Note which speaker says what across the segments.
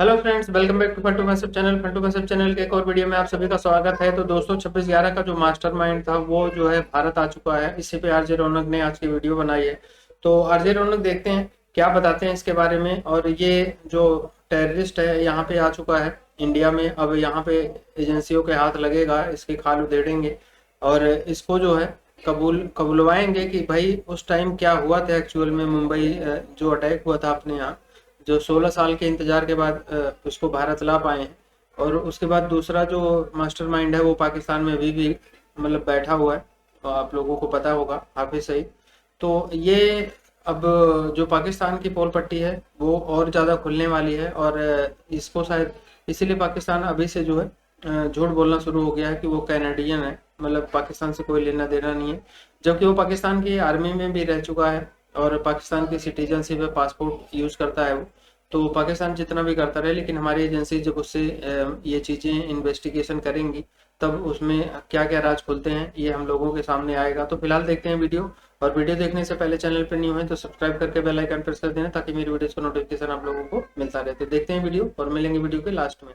Speaker 1: Hello friends, welcome back to Funtoo concept channel. Funtoo concept channel के एक और वीडियो में आप सभी का स्वागत है। तो दोस्तों, 26/11 का जो मास्टरमाइंड था वो जो है भारत आ चुका है। इसी पे आरजे रौनक ने आज की वीडियो बनाई है। तो आरजे रौनक देखते हैं क्या बताते हैं इसके बारे में। और ये जो टेररिस्ट है यहाँ पे आ चुका है इंडिया में। अब यहाँ पे एजेंसियों के हाथ लगेगा, इसकी खाल उधेड़ेंगे और इसको जो है कबूलवाएंगे कि भाई उस टाइम क्या हुआ था एक्चुअल में। मुंबई जो अटैक हुआ था अपने यहाँ, जो 16 साल के इंतजार के बाद उसको भारत ला पाए हैं। और उसके बाद दूसरा जो मास्टरमाइंड है वो पाकिस्तान में अभी भी मतलब बैठा हुआ है, और आप लोगों को पता होगा, हाफिज सईद। तो ये अब जो पाकिस्तान की पोल पट्टी है वो और ज़्यादा खुलने वाली है। और इसको शायद इसीलिए पाकिस्तान अभी से जो है झूठ बोलना शुरू हो गया है कि वो कैनेडियन है, मतलब पाकिस्तान से कोई लेना देना नहीं है। जबकि वो पाकिस्तान की आर्मी में भी रह चुका है और पाकिस्तान की सिटीजनशिप है, पासपोर्ट यूज करता है वो। तो पाकिस्तान जितना भी करता रहे, लेकिन हमारी एजेंसी जब उससे ये चीज़ें इन्वेस्टिगेशन करेंगी तब उसमें क्या क्या राज खुलते हैं ये हम लोगों के सामने आएगा। तो फिलहाल देखते हैं वीडियो। और वीडियो देखने से पहले चैनल पर न्यू है तो सब्सक्राइब करके बेल आइकन प्रेस कर देना ताकि मेरी वीडियोस का नोटिफिकेशन आप लोगों को मिलता रहे। तो देखते हैं वीडियो और मिलेंगे वीडियो के लास्ट में।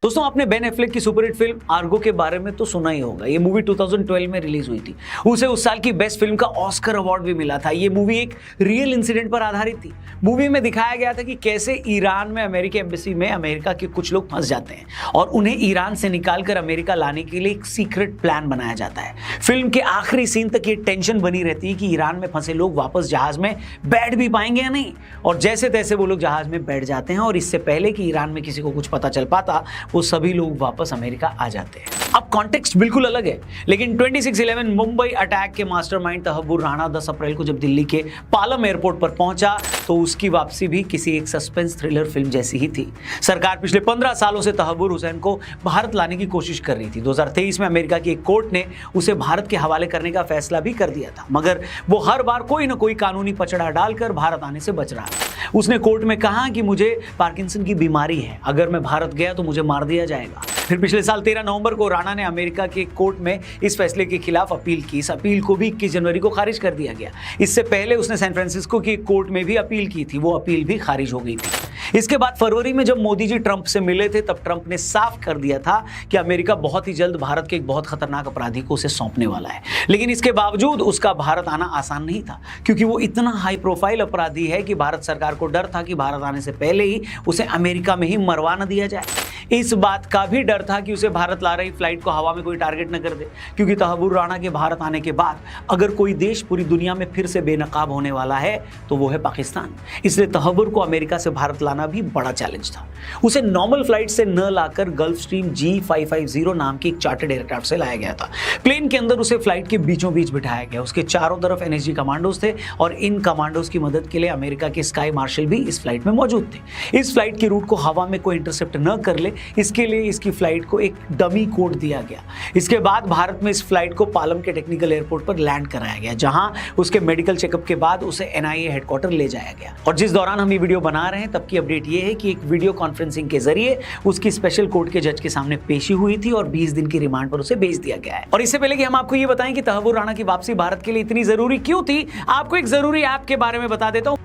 Speaker 2: दोस्तों, आपने बेन एफ्लेक की सुपरहिट फिल्म आर्गो के बारे में तो सुना ही होगा। ये मूवी 2012 में रिलीज हुई थी। उसे उस साल की बेस्ट फिल्म का ऑस्कर अवार्ड भी मिला था। ये मूवी एक रियल इंसिडेंट पर आधारित थी। मूवी में दिखाया गया था कि कैसे ईरान में अमेरिकी एम्बेसी में अमेरिका के कुछ लोग फंस जाते हैं और उन्हें ईरान से निकालकर अमेरिका लाने के लिए एक सीक्रेट प्लान बनाया जाता है। फिल्म के आखिरी सीन तक ये टेंशन बनी रहती है कि ईरान में फंसे लोग वापस जहाज में बैठ भी पाएंगे या नहीं। और जैसे तैसे वो लोग जहाज में बैठ जाते हैं और इससे पहले कि ईरान में किसी को कुछ पता चल पाता, वो सभी लोग वापस अमेरिका आ जाते हैं। अब कॉन्टेक्स्ट बिल्कुल अलग है, लेकिन 26/11 मुंबई अटैक के मास्टरमाइंड तहव्वुर राणा 10 अप्रैल को जब दिल्ली के पालम एयरपोर्ट पर पहुंचा तो उसकी वापसी भी किसी एक सस्पेंस थ्रिलर फिल्म जैसी ही थी। सरकार पिछले 15 सालों से तहव्वुर हुसैन को भारत लाने की कोशिश कर रही थी। 2023 में अमेरिका की एक कोर्ट ने उसे भारत के हवाले करने का फैसला भी कर दिया था, मगर वो हर बार कोई ना कोई कानूनी पचड़ा डालकर भारत आने से बच रहा था। उसने कोर्ट में कहा कि मुझे पार्किंसन की बीमारी है, अगर मैं भारत गया तो मुझे मार दिया जाएगा। फिर पिछले साल 13 नवंबर को राणा ने अमेरिका के कोर्ट में इस फैसले के खिलाफ अपील की। इस अपील को भी 21 जनवरी को खारिज कर दिया गया। इससे पहले उसने सैन फ्रांसिस्को की कोर्ट में भी अपील की थी, वो अपील भी खारिज हो गई थी। इसके बाद फरवरी में जब मोदी जी ट्रंप से मिले थे तब ट्रंप ने साफ कर दिया था कि अमेरिका बहुत ही जल्द भारत के एक बहुत खतरनाक अपराधी को उसे सौंपने वाला है। लेकिन इसके बावजूद उसका भारत आना आसान नहीं था, क्योंकि वो इतना हाई प्रोफाइल अपराधी है कि भारत सरकार को डर था कि भारत आने से पहले ही उसे अमेरिका में ही मरवा न दिया जाए। इस बात का भी डर था कि उसे भारत ला रही फ्लाइट को हवा में कोई टारगेट न कर दे, क्योंकि तहव्वुर राणा के भारत आने के बाद अगर कोई देश पूरी दुनिया में फिर से बेनकाब होने वाला है तो वो है पाकिस्तान। इसलिए तहव्वुर को अमेरिका से भारत लाना भी बड़ा चैलेंज था। उसे नॉर्मल फ्लाइट से न लाकर गल्फ स्ट्रीम G550 नाम की एक चार्टर्ड एयरक्राफ्ट से लाया गया था। प्लेन के अंदर उसे फ्लाइट के बीचों बीच बिठाया गया। उसके चारों तरफ NSG कमांडोज थे और इन कमांडोज की मदद के लिए अमेरिका के स्काई मार्शल भी इस फ्लाइट में मौजूद थे। इस फ्लाइट के रूट को हवा में कोई इंटरसेप्ट न कर ले, इसके लिए इसकी फ्लाइट को एक डमी कोड दिया गया। इसके बाद भारत में इस फ्लाइट को पालम के टेक्निकल एयरपोर्ट पर लैंड कराया गया, जहां उसके मेडिकल चेकअप के बाद उसे NIA हेडक्वार्टर ले जाया गया। और जिस दौरान हम ये वीडियो बना रहे हैं तब की अपडेट ये है कि एक वीडियो कॉन्फ्रेंसिंग के जरिए उसकी स्पेशल कोर्ट के जज के सामने पेशी हुई थी और 20 दिन की रिमांड पर उसे भेज दिया गया है। और इससे पहले कि हम आपको ये बताएं कि तहव्वुर राणा की वापसी भारत के लिए इतनी जरूरी क्यों थी, आपको एक जरूरी ऐप के बारे में बता देता हूं।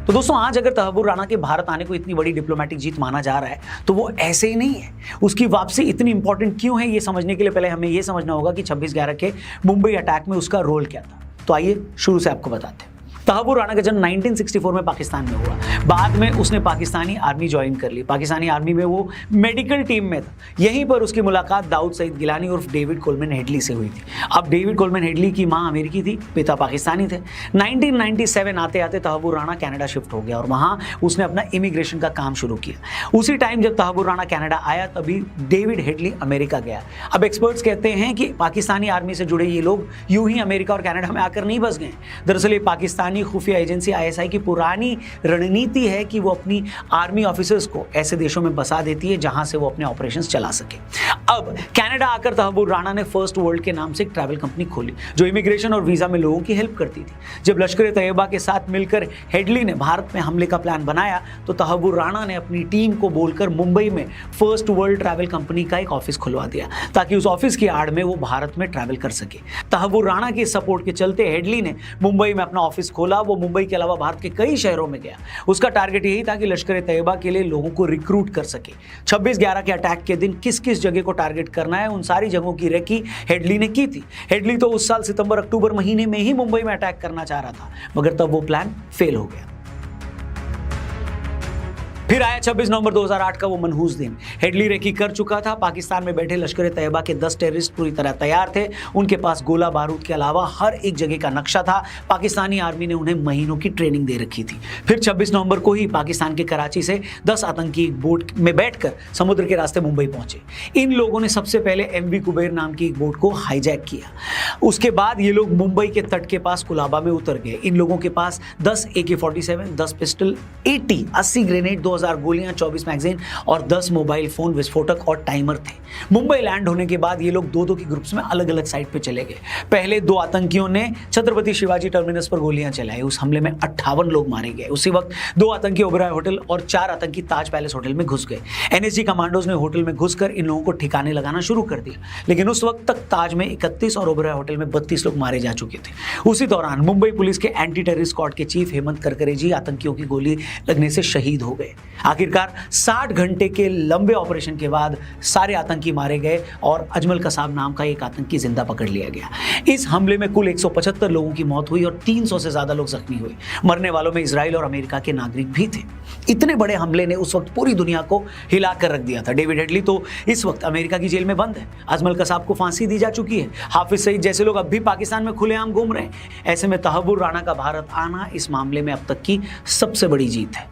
Speaker 2: तो दोस्तों, आज अगर तहव्वुर राणा के भारत आने को इतनी बड़ी डिप्लोमेटिक जीत माना जा रहा है तो वो ऐसे ही नहीं है। उसकी वापसी इतनी इंपॉर्टेंट क्यों है, ये समझने के लिए पहले हमें ये समझना होगा कि 26/11 के मुंबई अटैक में उसका रोल क्या था। तो आइए शुरू से आपको बताते हैं। तहव्वुर राणा का जन्म 1964 में पाकिस्तान में हुआ। बाद में उसने पाकिस्तानी आर्मी ज्वाइन कर ली। पाकिस्तानी आर्मी में वो मेडिकल टीम में था। यहीं पर उसकी मुलाकात दाऊद सईद गिलानी उर्फ डेविड कोलमैन हेडली से हुई थी। अब डेविड कोलमैन हेडली की मां अमेरिकी थी, पिता पाकिस्तानी थे। 1997 आते आते तहव्वुर राणा कनाडा शिफ्ट हो गया और वहां उसने अपना इमिग्रेशन का काम शुरू किया। उसी टाइम जब तहव्वुर राणा कनाडा आया तभी डेविड हेडली अमेरिका गया। अब एक्सपर्ट्स कहते हैं कि पाकिस्तानी आर्मी से जुड़े ये लोग यूं ही अमेरिका और कनाडा में आकर नहीं बस गए। दरअसल ये पाकिस्तानी खुफिया एजेंसी ISI की पुरानी रणनीति है कि वो अपनी आर्मी ऑफिसर्स को ऐसे देशों में बसा देती है जहां से वो अपने ऑपरेशंस चला सके। अब कनाडा आकर तहव्वुर राणा ने फर्स्ट वर्ल्ड के नाम से एक ट्रैवल कंपनी खोली जो इमिग्रेशन और वीजा में लोगों की हेल्प करती थी। जब लश्कर तैयबा के साथ मिलकर हेडली ने भारत में हमले का प्लान बनाया तो तहव्वुर राणा ने अपनी टीम को बोलकर मुंबई में फर्स्ट वर्ल्ड ट्रैवल कंपनी का एक ऑफिस खुलवा दिया ताकि उस ऑफिस की आड़ में वो भारत में ट्रैवल कर सके। तहव्वुर राणा के सपोर्ट के चलते हेडली ने मुंबई में अपना ऑफिस खोला वो मुंबई के अलावा भारत के कई शहरों में गया। उसका टारगेट यही था कि लश्कर तैयबा के लिए लोगों को रिक्रूट कर सके। 26/11 के अटैक के दिन किस किस जगह को टारगेट करना है उन सारी जगहों की रेकी हेडली ने की थी। हेडली तो उस साल सितंबर अक्टूबर महीने में ही मुंबई में अटैक करना चाह रहा था, मगर तब वो प्लान फेल हो गया। फिर आया 26 नवंबर 2008 का वो मनहूस दिन। हेडली रेकी कर चुका था। पाकिस्तान में बैठे लश्कर तैयबा के 10 टेररिस्ट पूरी तरह तैयार थे। उनके पास गोला बारूद के अलावा हर एक जगह का नक्शा था। पाकिस्तानी आर्मी ने उन्हें महीनों की ट्रेनिंग दे रखी थी। फिर 26 नवंबर को ही पाकिस्तान के कराची से 10 आतंकी एक बोट में बैठकर समुद्र के रास्ते मुंबई पहुंचे। इन लोगों ने सबसे पहले MV कुबेर नाम की एक बोट को हाईजैक किया। उसके बाद ये लोग मुंबई के तट के पास कुलाबा में उतर गए। इन लोगों के पास 10 AK-47, 10 पिस्टल, 80 ग्रेनेड, 2000 गोलियां, 24 मैगजीन और 10 मोबाइल फोन, विस्फोटक और टाइमर थे। मुंबई लैंड होने के बाद ये लोग दो के ग्रुप्स में अलग अलग साइड पे चले गए। पहले 2 आतंकियों ने छत्रपति शिवाजी टर्मिनस पर गोलियां चलाई। उस हमले में 58 लोग मारे गए। उसी वक्त 2 आतंकी ओबराय होटल और 4 आतंकी ताज पैलेस होटल में घुस गए। NSG कमांडोज ने होटल में घुसकर इन लोगों को ठिकाने लगाना शुरू कर दिया, लेकिन उस वक्त तक ताज में 31 और ओबराय होटल में 32 लोग मारे जा चुके थे। उसी दौरान मुंबई पुलिस के एंटी टेररिस्ट स्क्वाड के चीफ हेमंत करकरे जी आतंकियों की गोली लगने से शहीद हो गए। आखिरकार 60 घंटे के लंबे ऑपरेशन के बाद सारे आतंकी मारे गए और अजमल कसाब नाम का एक आतंकी जिंदा पकड़ लिया गया। इस हमले में कुल 175 लोगों की मौत हुई और 300 से ज्यादा लोग जख्मी हुए। मरने वालों में इजराइल और अमेरिका के नागरिक भी थे। इतने बड़े हमले ने उस वक्त पूरी दुनिया को हिला कर रख दिया था। डेविड हेडली तो इस वक्त अमेरिका की जेल में बंद है। अजमल कसाब को फांसी दी जा चुकी है। हाफिज सईद जैसे लोग अब भी पाकिस्तान में खुलेआम घूम रहे हैं। ऐसे में तहव्वुर राणा का भारत आना इस मामले में अब तक की सबसे बड़ी जीत है।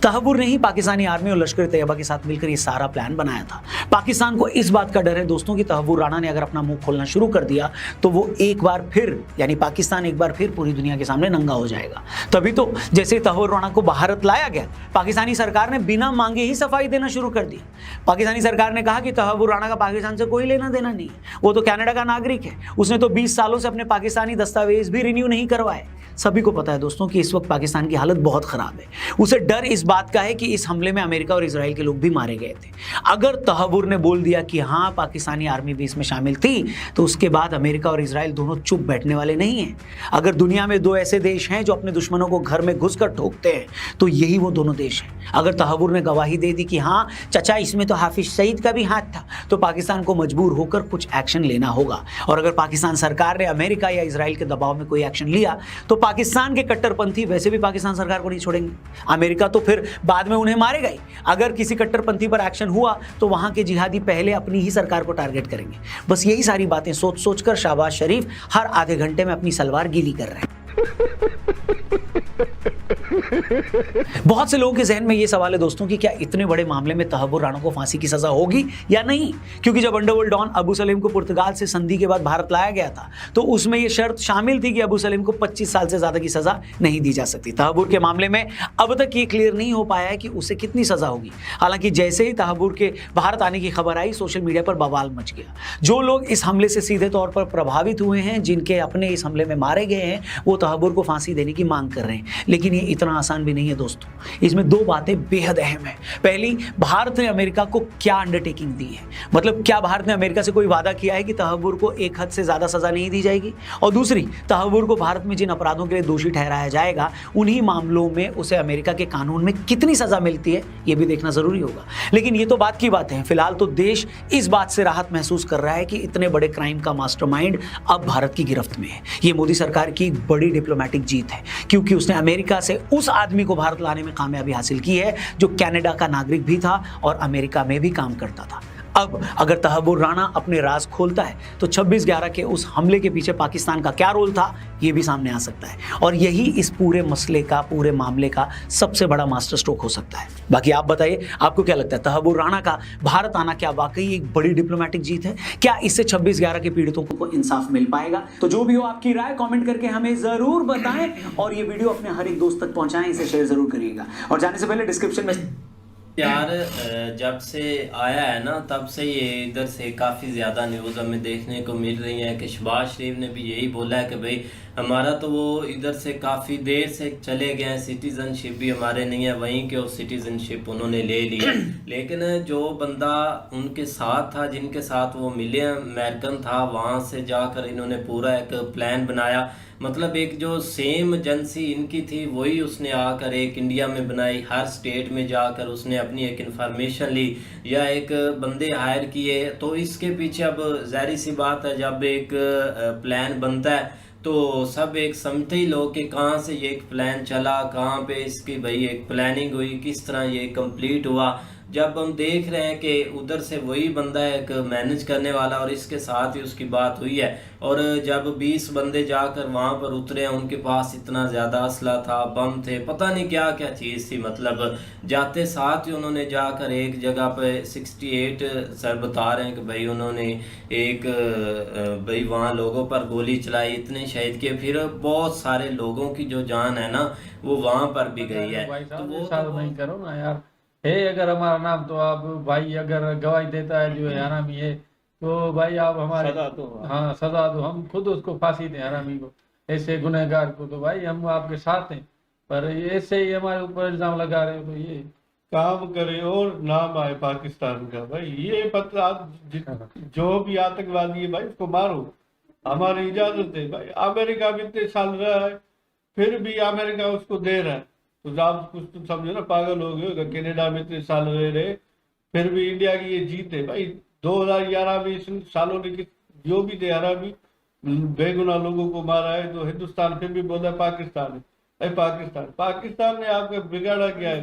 Speaker 2: तहव्वुर ने ही पाकिस्तानी आर्मी और लश्कर तैयबा के साथ मिलकर ये सारा प्लान बनाया था। पाकिस्तान को इस बात का डर है दोस्तों कि तहव्वुर राणा ने अगर अपना मुंह खोलना शुरू कर दिया तो वो एक बार फिर यानी पाकिस्तान एक बार फिर पूरी दुनिया के सामने नंगा हो जाएगा। तभी तो जैसे तहव्वुर राणा को भारत लाया गया, पाकिस्तानी सरकार ने बिना मांगे ही सफाई देना शुरू कर दी। पाकिस्तानी सरकार ने कहा कि तहव्वुर राणा का पाकिस्तान से कोई लेना देना नहीं है, वो तो कनाडा का नागरिक है, उसने तो 20 सालों से अपने पाकिस्तानी दस्तावेज भी रिन्यू नहीं करवाए। सभी को पता है दोस्तों कि इस वक्त पाकिस्तान की हालत बहुत खराब है। उसे डर इस बात का है कि इस हमले में अमेरिका और इजराइल के लोग भी मारे गए थे। अगर तहव्वुर ने बोल दिया कि हाँ पाकिस्तानी आर्मी भी इसमें शामिल थी तो उसके बाद अमेरिका और इजराइल दोनों चुप बैठने वाले नहीं हैं। अगर दुनिया में 2 ऐसे देश हैं जो अपने दुश्मनों को घर में घुसकर ठोकते हैं तो यही वो दोनों देश हैं। अगर तहव्वुर ने गवाही दे दी कि हाँ चचा इसमें तो हाफिज सईद का भी हाथ था, तो पाकिस्तान को मजबूर होकर कुछ एक्शन लेना होगा। और अगर पाकिस्तान सरकार ने अमेरिका या इजराइल के दबाव में कोई एक्शन लिया तो पाकिस्तान के कट्टरपंथी वैसे भी पाकिस्तान सरकार को नहीं छोड़ेंगे। अमेरिका तो फिर बाद में उन्हें मारेगा ही। अगर किसी कट्टरपंथी पर एक्शन हुआ तो वहां के जिहादी पहले अपनी ही सरकार को टारगेट करेंगे। बस यही सारी बातें सोच सोचकर शहबाज शरीफ हर आधे घंटे में अपनी सलवार गीली कर रहे हैं। बहुत से लोगों के जहन में यह सवाल है दोस्तों कि क्या इतने बड़े मामले में तहव्वुर राणा को फांसी की सजा होगी या नहीं, क्योंकि जब अंडरवर्ल्ड डॉन अबू सलेम को पुर्तगाल से संधि के बाद भारत लाया गया था तो उसमें यह शर्त शामिल थी कि अबू सलेम को 25 साल से ज्यादा की सजा नहीं दी जा सकती। तहव्वुर के मामले में अब तक ये क्लियर नहीं हो पाया है कि उसे कितनी सजा होगी। हालांकि जैसे ही तहव्वुर के भारत आने की खबर आई सोशल मीडिया पर बवाल मच गया। जो लोग इस हमले से सीधे तौर पर प्रभावित हुए हैं, जिनके अपने इस हमले में मारे गए हैं, वो तहव्वुर को फांसी देने की मांग कर रहे हैं। लेकिन ये इतना आसान भी नहीं है दोस्तों। इसमें 2 बातें बेहद अहम है। पहली, भारत ने अमेरिका को क्या अंडरटेकिंग दी है, मतलब क्या भारत ने अमेरिका से कोई वादा किया है कि तहव्वुर को एक हद से ज्यादा सजा नहीं दी जाएगी। और दूसरी, तहव्वुर को भारत में जिन अपराधों के लिए दोषी ठहराया जाएगा उन्हीं मामलों में उसे अमेरिका के कानून में कितनी सजा मिलती है ये भी देखना जरूरी होगा। लेकिन ये तो बात की बात है। फिलहाल तो देश इस बात से राहत महसूस कर रहा है कि इतने बड़े क्राइम का मास्टरमाइंड अब भारत की गिरफ्त में है। ये मोदी सरकार की एक बड़ी डिप्लोमेटिक जीत है, क्योंकि उसने अमेरिका से उस आदमी को भारत लाने में कामयाबी हासिल की है जो कनाडा का नागरिक भी था और अमेरिका में भी काम करता था। अब अगर तहव्वुर राणा अपने राज खोलता है तो 26/11 के उस हमले के पीछे पाकिस्तान का क्या रोल था ये भी सामने आ सकता है, और यही इस पूरे मसले का, पूरे मामले का सबसे बड़ा मास्टर स्ट्रोक हो सकता है। बाकी आप बताइए, आपको क्या लगता है तहव्वुर राणा का भारत आना क्या वाकई एक बड़ी डिप्लोमेटिक जीत है? क्या इससे 26/11 के पीड़ितों को इंसाफ मिल पाएगा? तो जो भी हो आपकी राय कमेंट करके हमें जरूर बताएं, और ये वीडियो अपने हर एक दोस्त तक पहुंचाएं, इसे शेयर जरूर करिएगा। और जाने से पहले डिस्क्रिप्शन में
Speaker 3: यार जब से आया है ना तब से ये इधर से काफ़ी ज़्यादा न्यूज़ हमें देखने को मिल रही है कि शहबाज शरीफ ने भी यही बोला है कि भाई हमारा तो वो इधर से काफ़ी देर से चले गए हैं, सिटीज़नशिप भी हमारे नहीं है, वहीं के उस सिटीज़नशिप उन्होंने ले लिया। लेकिन जो बंदा उनके साथ था, जिनके साथ वो मिले, अमेरिकन था, वहाँ से जाकर इन्होंने पूरा एक प्लान बनाया। मतलब एक जो सेम एजेंसी इनकी थी वही उसने आकर एक इंडिया में बनाई, हर स्टेट में जाकर उसने अपनी एक इंफॉर्मेशन ली या एक बंदे हायर किए। तो इसके पीछे अब ज़ाहिर सी बात है, जब एक प्लान बनता है तो सब एक समझते ही लोग कि कहाँ से ये एक प्लान चला, कहाँ पे इसकी भाई एक प्लानिंग हुई, किस तरह ये कंप्लीट हुआ। जब हम देख रहे हैं कि उधर से वही बंदा है एक मैनेज करने वाला और इसके साथ ही उसकी बात हुई है, और जब 20 बंदे जाकर वहाँ पर उतरे हैं, उनके पास इतना ज़्यादा असला था, बम थे, पता नहीं क्या क्या चीज़ थी। मतलब जाते साथ ही उन्होंने जाकर एक जगह पे 68 सर बता रहे हैं कि भाई उन्होंने एक भाई वहाँ लोगों पर गोली चलाई, इतने शहीद किए, फिर बहुत सारे लोगों की जो जान है ना वो वहाँ पर भी गई है।
Speaker 1: भाई
Speaker 3: तो
Speaker 1: साहब
Speaker 3: वो
Speaker 1: ऐसा नहीं करो ना यार। है अगर हमारा नाम तो आप भाई अगर गवाही देता है जो है हरामी है, तो भाई आप हमारे
Speaker 4: सजा दो।
Speaker 1: हाँ सजा दो, हम खुद उसको फांसी दें हरामी को, ऐसे गुनहगार को। तो भाई हम आपके साथ हैं, पर ये ऐसे ही हमारे ऊपर इल्जाम लगा रहे हो तो ये
Speaker 4: काम करे और नाम आए पाकिस्तान का। भाई ये पता, जो भी आतंकवादी है भाई उसको मारो, हमारी इजाजत है। भाई अमेरिका भी इतने साल रहा है, फिर भी अमेरिका उसको दे रहा है, तो आप कुछ तो समझो ना, पागल हो गए। कनाडा में इतने साल रहे फिर भी इंडिया की ये जीत है। भाई 2011 में इस सालों ने जो भी थे हरामी बेगुनाह लोगों को मारा है, तो हिंदुस्तान फिर भी बोला पाकिस्तान है। भाई पाकिस्तान ने आपका बिगाड़ा क्या है?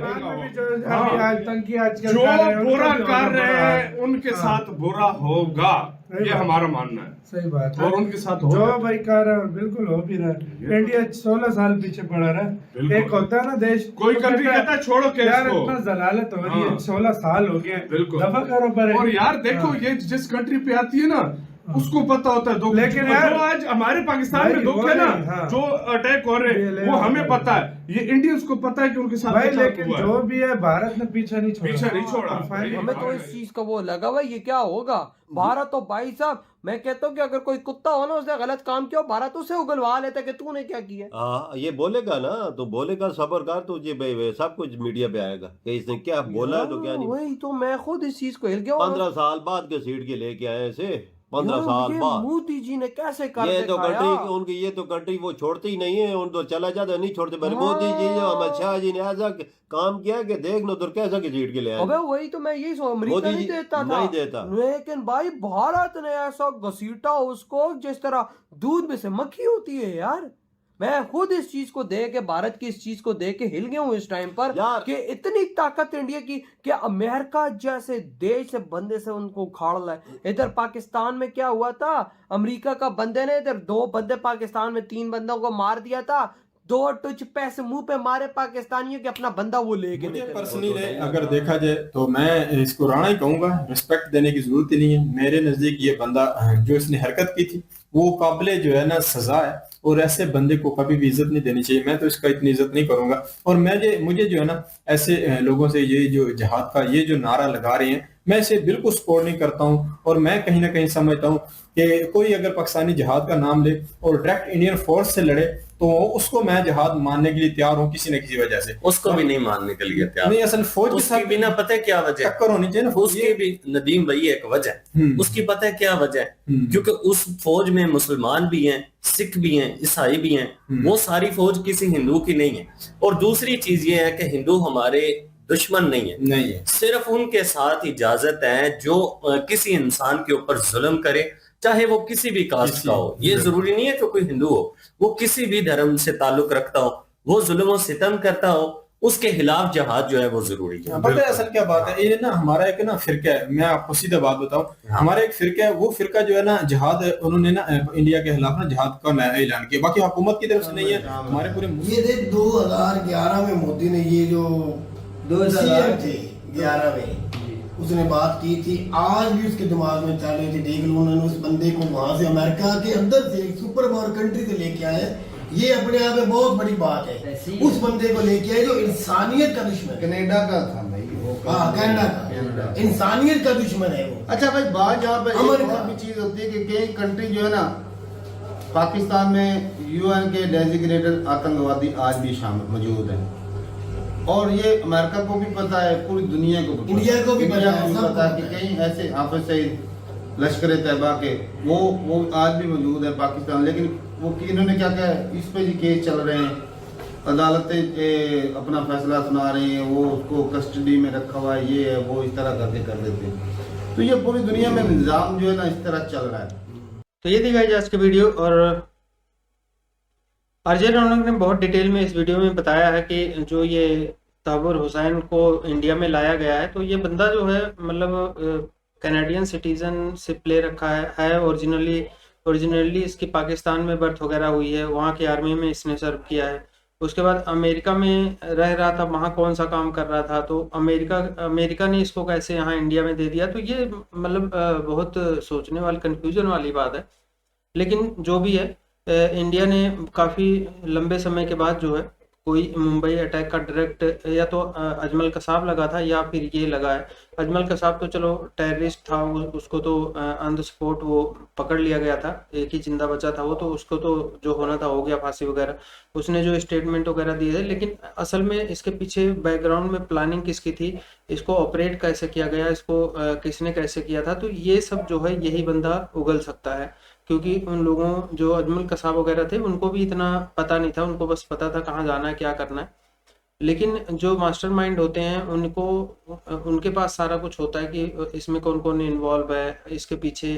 Speaker 5: जो बुरा कर रहे हैं उनके साथ बुरा होगा, ये हमारा मानना है।
Speaker 6: सही बात है,
Speaker 5: और उनके साथ
Speaker 6: जो भाई कर रहा है बिल्कुल हो भी रहा है। इंडिया 16 साल पीछे पड़ा रहा है। एक होता है ना देश,
Speaker 5: कोई कंट्री कहता है छोड़ो केस
Speaker 6: यार
Speaker 5: को,
Speaker 6: इतना जलालत हो रही है,
Speaker 5: हाँ।
Speaker 6: 16 साल हो गए,
Speaker 5: बिल्कुल।
Speaker 6: दफा करो पर।
Speaker 5: और यार देखो ये जिस कंट्री पे आती है ना उसको पता होता है दुख।
Speaker 6: लेकिन
Speaker 5: और
Speaker 6: यार
Speaker 5: जो आज हमारे पाकिस्तान में
Speaker 6: भाई
Speaker 5: दुख
Speaker 6: वो
Speaker 5: है ना,
Speaker 6: नहीं, हाँ।
Speaker 5: जो अटैक हो रहे हैं वो हमें पता है, ये इंडियंस को पता है कि उनके साथ
Speaker 6: भाई
Speaker 5: क्या
Speaker 6: लेकिन
Speaker 5: हुआ है।
Speaker 6: जो भी है भारत ने पीछा नहीं छोड़ा,
Speaker 5: पीछा नहीं छोड़ा।
Speaker 6: फाइनली
Speaker 7: हमें तो इस चीज का वो लगा भाई ये क्या होगा भारत। तो भाई साहब मैं कहता हूँ कि अगर कोई कुत्ता हो ना, उसने गलत काम किया, भारत उसे उगलवा लेता कि तूने क्या किया।
Speaker 8: हाँ ये बोलेगा ना, तो बोलेगा खबरदार, तो ये सब कुछ मीडिया पे आएगा कि इसने क्या बोला है तो क्या नहीं।
Speaker 7: वही तो मैं खुद इस चीज को हिल गया।
Speaker 8: 15 साल बाद के सीट के लेके आए इसे, 15 साल बाद।
Speaker 7: मोदी जी ने कैसे कर
Speaker 8: ये तो
Speaker 7: दिखाया।
Speaker 8: कंट्री उनकी, ये तो कंट्री वो छोड़ती ही नहीं है, उन तो चला जाता नहीं छोड़ते। पर मोदी जी जो अमित शाह जी ने ऐसा काम किया कि देख लो तो कैसा की सीट के ले आए।
Speaker 7: अबे वही तो मैं यही अमेरिका
Speaker 8: मोदी
Speaker 7: नहीं
Speaker 8: जी
Speaker 7: देता था,
Speaker 8: नहीं देता।
Speaker 7: लेकिन भाई भारत ने ऐसा घसीटा उसको जिस तरह दूध में से मक्खी होती है यार। मैं खुद इस चीज को देख के, भारत की इस चीज को देख के हिल गया हूँ इस टाइम पर कि इतनी ताकत इंडिया की कि अमेरिका जैसे देश से बंदे से उनको उखाड़ ला है। इधर पाकिस्तान में क्या हुआ था, अमेरिका का बंदे ने इधर 2 बंदे पाकिस्तान में 3 बंदों को मार दिया था। 2 टुच पैसे मुंह पे मारे पाकिस्तानियों के, अपना बंदा वो लेके
Speaker 9: मुझे पर्सनली अगर देखा जाए तो मैं इसको राणा ही कहूंगा, रिस्पेक्ट देने की जरूरत ही नहीं है। मेरे नजदीक ये बंदा जो इसने हरकत की थी वो काबिले जो है ना सजा है, और ऐसे बंदे को कभी भी इज्जत नहीं देनी चाहिए। मैं तो इसका इतनी इज्जत नहीं करूंगा। और मुझे जो है ना ऐसे लोगों से ये जो जिहाद का ये जो नारा लगा रहे हैं, मैं इसे बिल्कुल सपोर्ट नहीं करता हूं। और मैं कहीं ना कहीं समझता हूं कि कोई अगर पाकिस्तानी जिहाद का नाम ले और डायरेक्ट इंडियन फोर्स से लड़े तो उसको मैं जिहाद मानने के लिए तैयार हूँ किसी न किसी वजह से।
Speaker 10: उसको भी नहीं मानने के लिए तैयार
Speaker 9: नहीं, असल फौज के
Speaker 10: उसकी
Speaker 9: साथ
Speaker 10: बिना पता है क्या वजह
Speaker 9: टक्कर होनी चाहिए ना।
Speaker 10: उसकी भी नदीम भाई एक वजह, उसकी पता है क्या वजह है, क्योंकि उस फौज में मुसलमान भी हैं, सिख भी हैं, ईसाई भी हैं। वो सारी फौज किसी हिंदू की नहीं है। और दूसरी चीज ये है कि हिंदू हमारे दुश्मन नहीं है, सिर्फ उनके साथ इजाजत है जो किसी इंसान के ऊपर जुल्म करे, चाहे वो किसी भी कास्ट का हो। ये जरूरी नहीं है कि कोई हिंदू हो, वो किसी भी धर्म से ताल्लुक रखता हो, वो जुल्म और सितम करता हो, उसके खिलाफ जहाद जो है वो जरूरी है।
Speaker 9: पता है असल क्या बात है, ये ना हमारा एक ना फिरका है। मैं आपको सीधा बात बताऊं, हमारा एक फिरका है, वो फिरका जो है ना जिहाद, उन्होंने ना इंडिया के खिलाफ ना जिहाद का ऐलान किया, बाकी हुकूमत की तरफ से नहीं है। हमारे पूरे
Speaker 11: ये देख 2011 में मोदी ने ये जो 2011 थे 11 में उसने बात की थी, आज भी उसके दिमाग में चल रही थी। देख लो उन्होंने उस बंदे को वहां से अमेरिका के अंदर से सुपर पावर कंट्री से लेके आए। ये अपने आप में बहुत बड़ी बात है। उस बंदे को लेके आए जो इंसानियत का दुश्मन,
Speaker 12: कनाडा का था भाई वो,
Speaker 11: हाँ कनाडा का इंसानियत का दुश्मन है वो।
Speaker 12: अच्छा भाई बात यहाँ पे
Speaker 11: अमन
Speaker 12: एक और भी चीज होती है कि कई कंट्री जो है ना पाकिस्तान में यूएन के डेजिग्नेटेड आतंकवादी आज भी शामिल मौजूद हैं और ये अमेरिका को भी पता है, पूरी दुनिया को भी
Speaker 11: इंडिया को भी पता है, सबको
Speaker 12: पता है कि कहीं ऐसे हाफिज सईद लश्कर तैयबा के वो आज भी मौजूद है पाकिस्तान। लेकिन वो इन्होंने क्या कहा, इस पे भी केस चल रहे हैं, अदालतें अपना फैसला सुना रही हैं, वो उसको कस्टडी में रखा हुआ है, ये है वो, इस तरह करके कर देते हैं। तो ये पूरी दुनिया में निज़ाम जो है ना इस तरह चल रहा है।
Speaker 1: तो ये थी गाइस आज की वीडियो, और आरजे रौनक ने बहुत डिटेल में इस वीडियो में बताया है कि जो ये तहव्वुर हुसैन को इंडिया में लाया गया है, तो ये बंदा जो है मतलब कैनेडियन सिटीजनशिप ले रखा है ओरिजिनली इसकी पाकिस्तान में बर्थ वगैरह हुई है, वहाँ की आर्मी में इसने सर्व किया है। उसके बाद अमेरिका में रह रहा था, वहाँ कौन सा काम कर रहा था, तो अमेरिका ने इसको कैसे यहाँ इंडिया में दे दिया। तो ये मतलब बहुत सोचने वाली, कंफ्यूजन वाली बात है। लेकिन जो भी है, इंडिया ने काफ़ी लंबे समय के बाद जो है कोई मुंबई अटैक का डायरेक्ट या तो अजमल कसाब लगा था या फिर ये लगा है। अजमल कसाब तो चलो टेररिस्ट था, उसको तो ऑन द स्पॉट वो पकड़ लिया गया था, एक ही जिंदा बचा था वो, तो उसको तो जो होना था हो गया, फांसी वगैरह, उसने जो स्टेटमेंट वगैरह दिए थे। लेकिन असल में इसके पीछे बैकग्राउंड में प्लानिंग किसकी थी, इसको ऑपरेट कैसे किया गया, इसको किसने कैसे किया था, तो ये सब जो है यही बंदा उगल सकता है। क्योंकि उन लोगों जो अजमल कसाब वगैरह थे उनको भी इतना पता नहीं था, उनको बस पता था कहाँ जाना है, क्या करना है। लेकिन जो मास्टरमाइंड होते हैं उनके पास सारा कुछ होता है कि इसमें कौन कौन इन्वॉल्व है, इसके पीछे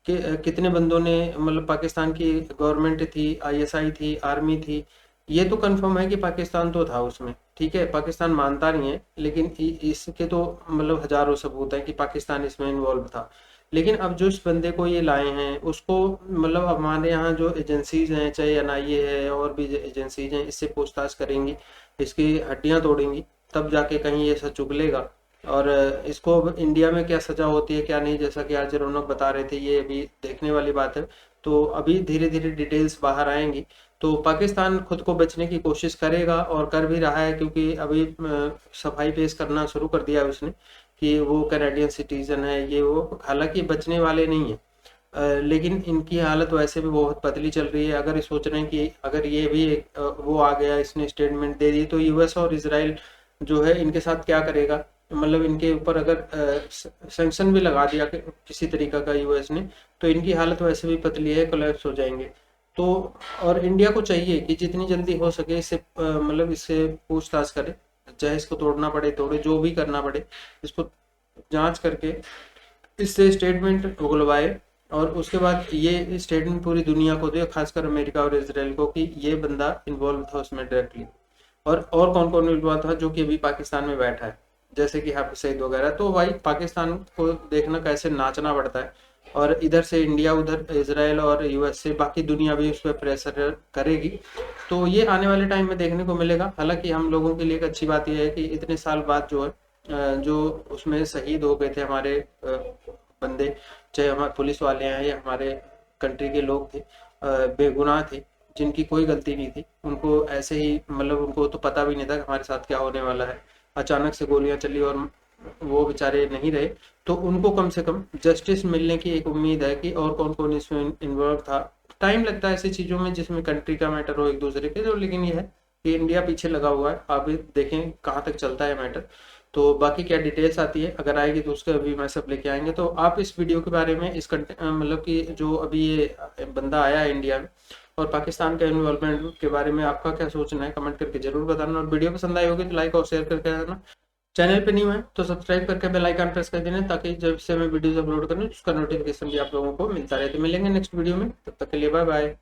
Speaker 1: कितने बंदों ने, मतलब पाकिस्तान की गवर्नमेंट थी, ISI थी, आर्मी थी, ये तो कंफर्म है कि पाकिस्तान तो था उसमें, ठीक है, पाकिस्तान मानता नहीं है, लेकिन इसके तो मतलब हजारों सबूत है कि पाकिस्तान इसमें इन्वॉल्व था। लेकिन अब जो इस बंदे को ये लाए हैं उसको मतलब हमारे यहाँ जो एजेंसीज हैं, चाहे NIA है और भी एजेंसीज हैं, इससे पूछताछ करेंगी, इसकी हड्डियाँ तोड़ेंगी, तब जाके कहीं ये सच उगलेगा। और इसको अब इंडिया में क्या सजा होती है क्या नहीं, जैसा कि आज रौनक बता रहे थे, ये अभी देखने वाली बात है। तो अभी धीरे धीरे डिटेल्स बाहर आएंगी। तो पाकिस्तान खुद को बचने की कोशिश करेगा और कर भी रहा है, क्योंकि अभी सफाई पेश करना शुरू कर दिया है उसने कि वो कैनेडियन सिटीजन है, ये वो, हालांकि बचने वाले नहीं है। लेकिन इनकी हालत वैसे भी बहुत पतली चल रही है। अगर सोच रहे हैं कि अगर ये भी वो आ गया, इसने स्टेटमेंट दे दी, तो US और इजराइल जो है इनके साथ क्या करेगा, मतलब इनके ऊपर अगर सैंक्शन भी लगा दिया किसी तरीका का US ने, तो इनकी हालत वैसे भी पतली है, कोलैप्स हो जाएंगे। तो और इंडिया को चाहिए कि जितनी जल्दी हो सके इससे मतलब इससे पूछताछ करे, चाहे इसको तोड़ना पड़े तोड़े, जो भी करना पड़े, इसको जांच करके इससे स्टेटमेंट उगलवाए, और उसके बाद ये स्टेटमेंट पूरी दुनिया को दे, खासकर अमेरिका और इजराइल को, कि ये बंदा इन्वॉल्व था उसमें डायरेक्टली, और कौन कौन इन्वॉल्व था जो कि अभी पाकिस्तान में बैठा है, जैसे कि हाफिज सईद वगैरह। तो भाई पाकिस्तान को देखना कैसे नाचना पड़ता है, और इधर से इंडिया, उधर इजराइल और US से बाकी दुनिया भी उस पर प्रेशर करेगी। तो ये आने वाले टाइम में देखने को मिलेगा। हालांकि हम लोगों के लिए एक अच्छी बात यह है कि इतने साल बाद जो है जो उसमें शहीद हो गए थे हमारे बंदे, चाहे हमारे पुलिस वाले हैं या हमारे कंट्री के लोग थे, बेगुनाह थे, जिनकी कोई गलती नहीं थी, उनको ऐसे ही मतलब उनको तो पता भी नहीं था कि हमारे साथ क्या होने वाला है, अचानक से गोलियां चली और वो बेचारे नहीं रहे, तो उनको कम से कम जस्टिस मिलने की एक उम्मीद है कि और कौन कौन इसमें इन्वॉल्व था। टाइम लगता है ऐसी चीज़ों में जिसमें कंट्री का मैटर हो एक दूसरे के, तो लेकिन ये है कि इंडिया पीछे लगा हुआ है। आप देखें कहाँ तक चलता है मैटर। तो बाकी क्या डिटेल्स आती है, अगर आएगी तो उसका भी मैं सब लेके आएंगे। तो आप इस वीडियो के बारे में, इस मतलब कि जो अभी ये बंदा आया है इंडिया में और पाकिस्तान के इन्वॉल्वमेंट के बारे में आपका क्या सोचना है, कमेंट करके जरूर बताना। और वीडियो पसंद आई होगी तो लाइक और शेयर करके देना। चैनल पे न्यू है तो सब्सक्राइब करके बेल आइकन प्रेस कर देना, ताकि जब से मैं वीडियोस अपलोड करूँ उसका नोटिफिकेशन भी आप लोगों को मिलता रहे। तो मिलेंगे नेक्स्ट वीडियो में, तब तक के लिए बाय बाय।